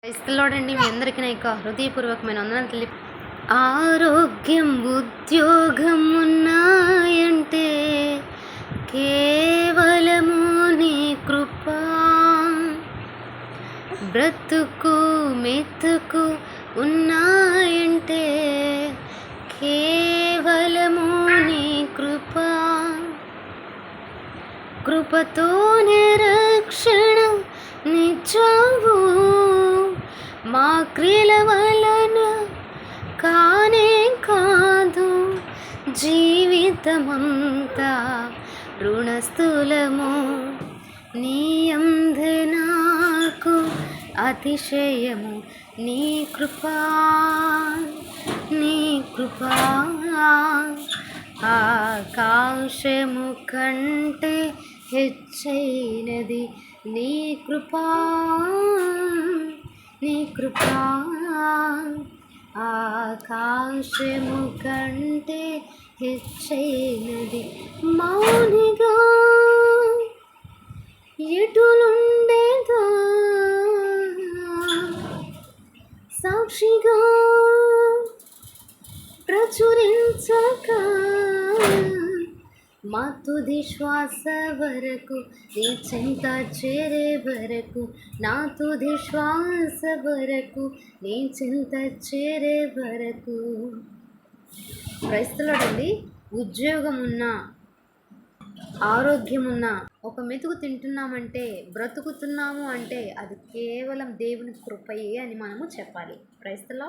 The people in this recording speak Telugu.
క్రైస్తవుడండి మీ అందరికీ నా యొక్క హృదయపూర్వకమైన వందనాలు తెలిపి ఆరోగ్యం ఉద్యోగం ఉన్నాయంటే కేవలము నీ కృప, బ్రతుకు మెతుకు ఉన్నాయంటే కేవలము నీ కృప, కృపతోనే రక్షణ నిచ్చావు, మా క్రియల వలన కానే కాదు, జీవితమంతా రుణస్థులము, నీ అందే నాకు అతిశయము, నీ కృపా నీ కృపా, ఆకాశము కంటే హెచ్చైనది నీ కృపా నీ కృపా, ఆకాశము కంటే హెచ్చైనది. మౌనిగా ఎటులుండేదా, సాక్షిగా ప్రచురించక, మా తుది శ్వాస వరకు నీ చింత చేరే వరకు, నా తుది శ్వాస వరకు నీ చింత చేరే వరకు. క్రైస్తవుడండి, ఉద్యోగం ఉన్నా ఆరోగ్యం ఉన్నా ఒక మెతుకు తింటున్నామంటే బ్రతుకుతున్నాము అంటే అది కేవలం దేవుని కృపయే అని మనము చెప్పాలి. క్రైస్తవులు